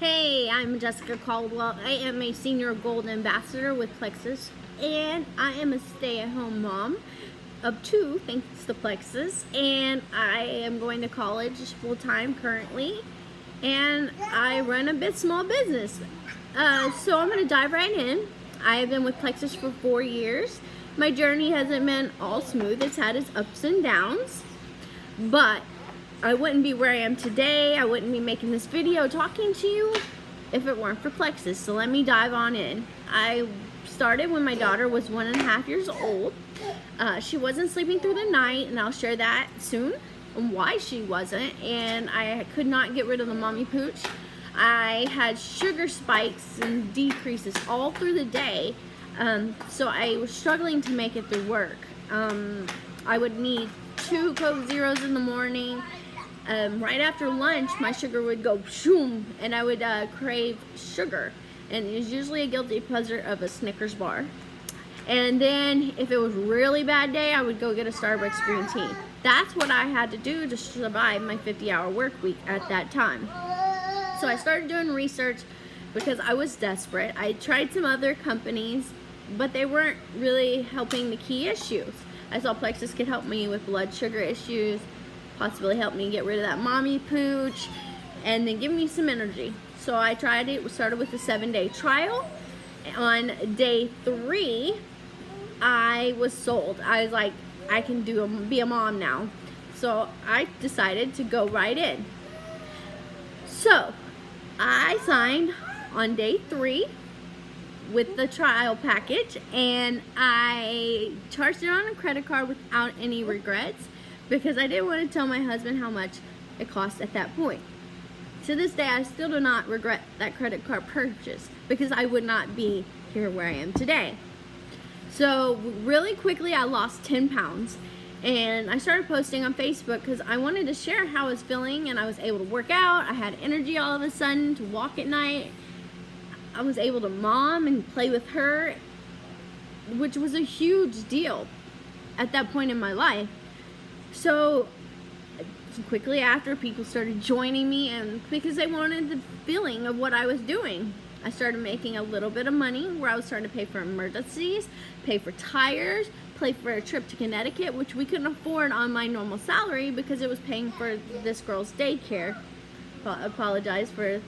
Hey, I'm Jessica Caldwell. I am a senior gold ambassador with Plexus, and I am a stay-at-home mom of two, thanks to Plexus, and I am going to college full-time currently, and I run a small business. So I'm going to dive right in. I have been with Plexus for 4 years. My journey hasn't been all smooth. It's had its ups and downs, but I wouldn't be where I am today. I wouldn't be making this video talking to you if it weren't for Plexus. So let me dive on in. I started when my daughter was 1.5 years old. She wasn't sleeping through the night, and I'll share that soon and why she wasn't. And I could not get rid of the mommy pooch. I had sugar spikes and decreases all through the day. So I was struggling to make it through work. I would need 2 Coke Zeros in the morning. Right after lunch, my sugar would go shoom, and I would crave sugar, and it was usually a guilty pleasure of a Snickers bar. And then if it was a really bad day, I would go get a Starbucks green tea. That's what I had to do to survive my 50-hour work week at that time. So I started doing research because I was desperate. I tried some other companies, but they weren't really helping the key issues. I saw Plexus could help me with blood sugar issues, possibly help me get rid of that mommy pooch, and then give me some energy. So I tried it. We started with a 7-day trial. On day 3, I was sold. I was like, I can be a mom now. So I decided to go right in. So I signed on day 3 with the trial package, and I charged it on a credit card without any regrets, because I didn't want to tell my husband how much it cost at that point. To this day, I still do not regret that credit card purchase, because I would not be here where I am today. So really quickly, I lost 10 pounds, and I started posting on Facebook because I wanted to share how I was feeling, and I was able to work out. I had energy all of a sudden to walk at night. I was able to mom and play with her, which was a huge deal at that point in my life. So quickly after, people started joining me, and because they wanted the feeling of what I was doing, I started making a little bit of money where I was starting to pay for emergencies, pay for tires, pay for a trip to Connecticut, which we couldn't afford on my normal salary because it was paying for this girl's daycare. I apologize for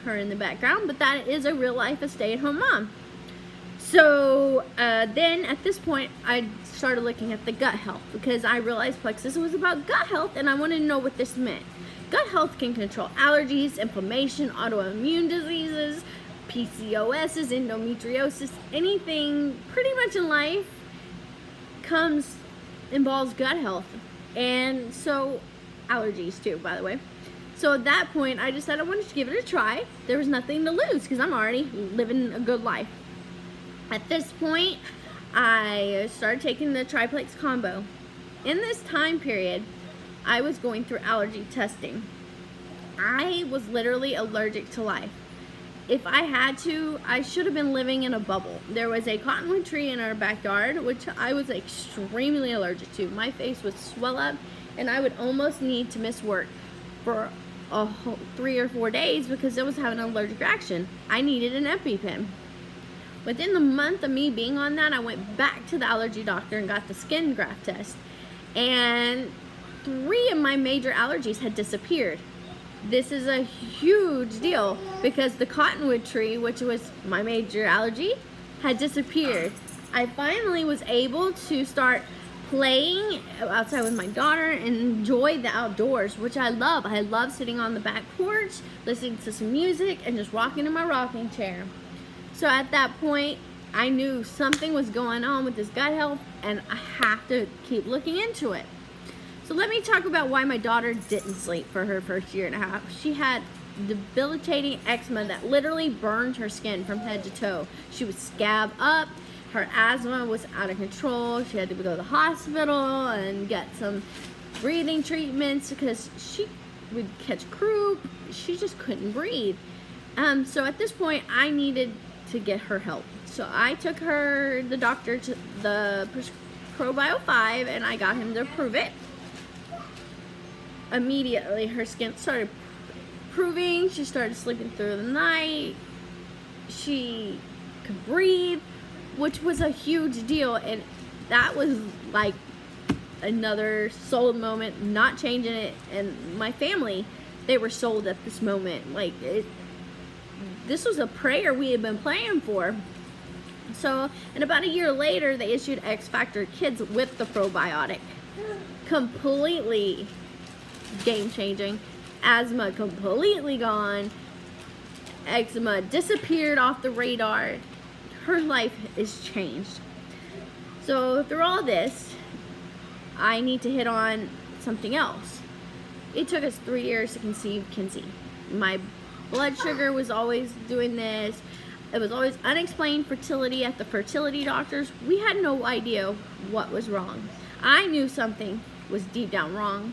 her in the background, but that is a real life of stay-at-home mom. So then at this point, I started looking at the gut health, because I realized Plexus was about gut health, and I wanted to know what this meant. Gut health can control allergies, inflammation, autoimmune diseases, PCOS, endometriosis, anything pretty much in life involves gut health. And so allergies too, by the way. So at that point, I decided I wanted to give it a try. There was nothing to lose because I'm already living a good life. At this point, I started taking the triplex combo. In this time period, I was going through allergy testing. I was literally allergic to life. If I had to, I should have been living in a bubble. There was a cottonwood tree in our backyard, which I was extremely allergic to. My face would swell up, and I would almost need to miss work for 3 or 4 days because I was having an allergic reaction. I needed an EpiPen. Within the month of me being on that, I went back to the allergy doctor and got the skin graft test. And 3 of my major allergies had disappeared. This is a huge deal because the cottonwood tree, which was my major allergy, had disappeared. I finally was able to start playing outside with my daughter and enjoy the outdoors, which I love. I love sitting on the back porch, listening to some music, and just rocking in my rocking chair. So at that point, I knew something was going on with this gut health, and I have to keep looking into it. So let me talk about why my daughter didn't sleep for her first 1.5 years. She had debilitating eczema that literally burned her skin from head to toe. She would scab up. Her asthma was out of control. She had to go to the hospital and get some breathing treatments because she would catch croup. She just couldn't breathe. So at this point, I needed to get her help. So I took the doctor to the ProBio 5, and I got him to approve it. Immediately, her skin started improving. She started sleeping through the night. She could breathe, which was a huge deal. And that was like another sold moment, not changing it. And my family, they were sold at this moment. Like, this was a prayer we had been praying for. So, and about a year later, they issued X Factor Kids with the probiotic. Completely game-changing. Asthma completely gone. Eczema disappeared off the radar. Her life is changed. So through all this, I need to hit on something else. It took us 3 years to conceive Kinsey. My blood sugar was always doing this. It was always unexplained fertility at the fertility doctors. We had no idea what was wrong. I knew something was deep down wrong.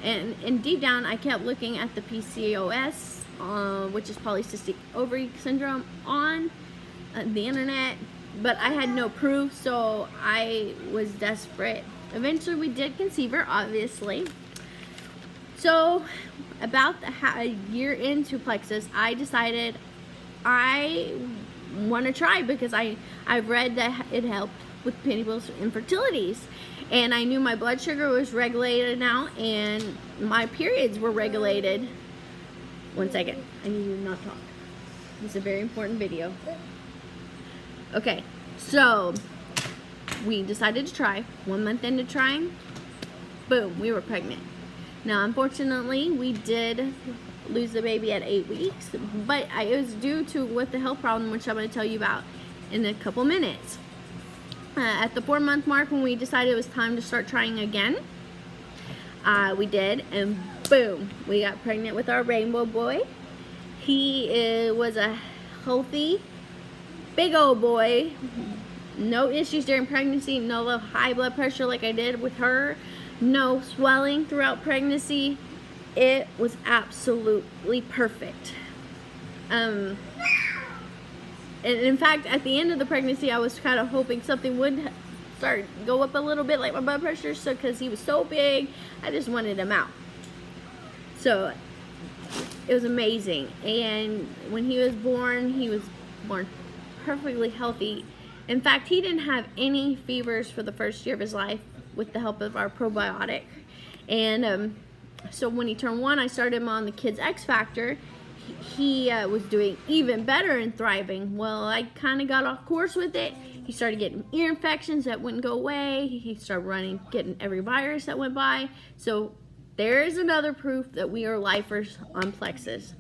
And deep down, I kept looking at the PCOS, which is polycystic ovary syndrome, on the internet. But I had no proof, so I was desperate. Eventually, we did conceive her, obviously. So, about a year into Plexus, I decided I want to try, because I've read that it helped with people's infertilities, and I knew my blood sugar was regulated now, and my periods were regulated. One second, I need you to not talk. It's a very important video. Okay, so we decided to try. 1 month into trying, boom, we were pregnant. Now, unfortunately, we did lose the baby at 8 weeks, but it was due to with the health problem, which I'm going to tell you about in a couple minutes. At the 4-month mark, when we decided it was time to start trying again, we did, and boom, we got pregnant with our rainbow boy. He was a healthy, big old boy. No issues during pregnancy, no high blood pressure like I did with her, no swelling throughout pregnancy. It was absolutely perfect. And in fact, at the end of the pregnancy, I was kind of hoping something would go up a little bit, like my blood pressure, so because he was so big, I just wanted him out. So it was amazing. And when he was born perfectly healthy. In fact, he didn't have any fevers for the first year of his life with the help of our probiotic. And so when he turned 1, I started him on the Kids X Factor. He was doing even better and thriving. Well, I kind of got off course with it. He started getting ear infections that wouldn't go away. He started getting every virus that went by. So there is another proof that we are lifers on Plexus.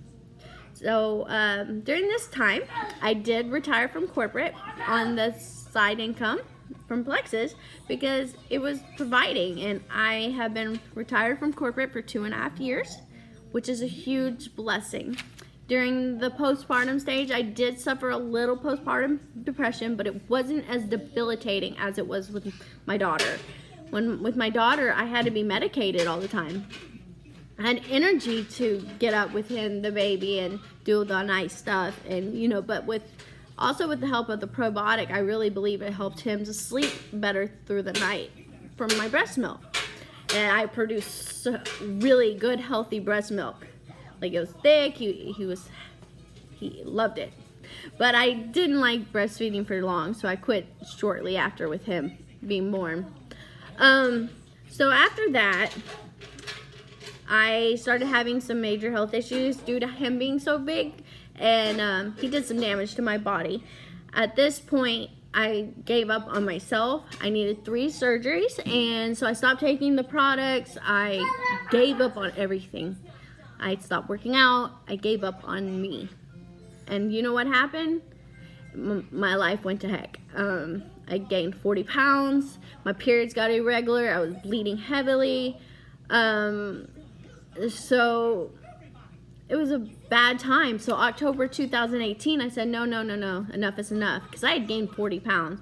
So during this time, I did retire from corporate on the side income from Plexus because it was providing, and I have been retired from corporate for 2.5 years, which is a huge blessing. During the postpartum stage, I did suffer a little postpartum depression, but it wasn't as debilitating as it was with my daughter. With my daughter, I had to be medicated all the time. I had energy to get up with him, the baby, and do the nice stuff, and but also with the help of the probiotic, I really believe it helped him to sleep better through the night from my breast milk. And I produced really good, healthy breast milk. Like, it was thick, he loved it. But I didn't like breastfeeding for long, so I quit shortly after with him being born. So after that, I started having some major health issues due to him being so big, and he did some damage to my body. At this point, I gave up on myself. I needed 3 surgeries, and so I stopped taking the products. I gave up on everything. I stopped working out. I gave up on me. And you know what happened? My life went to heck. I gained 40 pounds. My periods got irregular. I was bleeding heavily. So it was a bad time. So October 2018, I said, no, enough is enough. Because I had gained 40 pounds.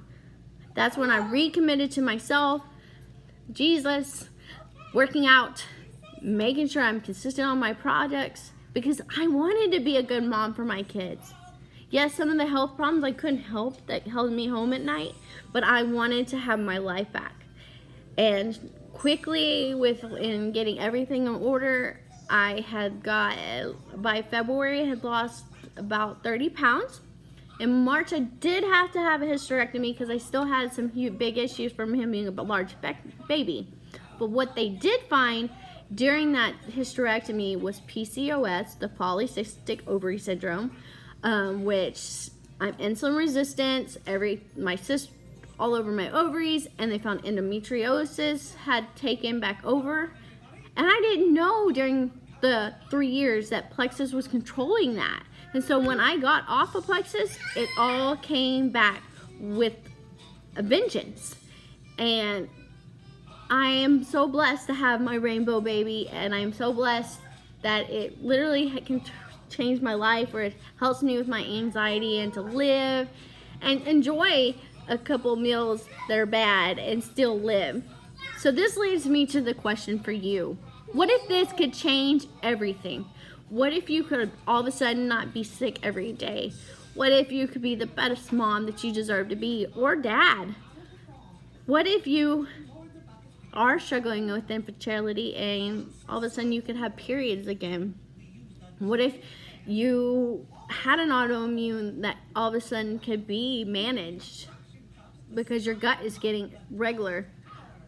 That's when I recommitted to myself, Jesus, working out, making sure I'm consistent on my projects, because I wanted to be a good mom for my kids. Yes, some of the health problems I couldn't help that held me home at night, but I wanted to have my life back. And quickly, in getting everything in order, I had got, by February, I had lost about 30 pounds. In March, I did have to have a hysterectomy because I still had some big issues from him being a large baby. But what they did find during that hysterectomy was PCOS, the polycystic ovary syndrome, which I'm insulin resistant, my cyst all over my ovaries, and they found endometriosis had taken back over. And I didn't know during the 3 years that Plexus was controlling that. And so when I got off of Plexus, it all came back with a vengeance. And I am so blessed to have my rainbow baby, and I'm so blessed that it literally can change my life, where it helps me with my anxiety and to live and enjoy a couple meals that are bad and still live. So this leads me to the question for you. What if this could change everything? What if you could all of a sudden not be sick every day? What if you could be the best mom that you deserve to be, or dad? What if you are struggling with infertility and all of a sudden you could have periods again? What if you had an autoimmune that all of a sudden could be managed because your gut is getting regular?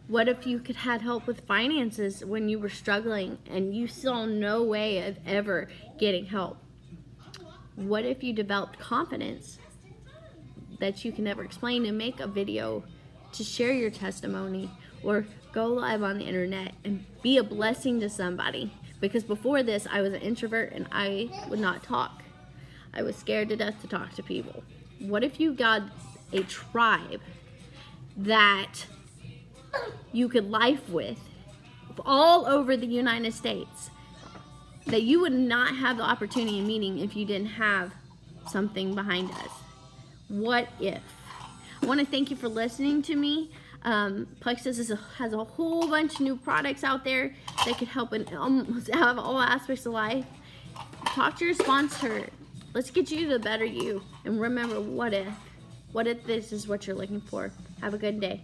What if you could have help with finances when you were struggling and you saw no way of ever getting help? What if you developed confidence that you can never explain and make a video to share your testimony, or go live on the internet and be a blessing to somebody? Because before this, I was an introvert and I would not talk. I was scared to death to talk to people. What if you got a tribe that you could life with all over the United States, that you would not have the opportunity of meeting if you didn't have something behind us? What if? I want to thank you for listening to me. Plexus has a whole bunch of new products out there that could help in almost all aspects of life. Talk to your sponsor. Let's get you to the better you. And remember, what if this is what you're looking for? Have a good day.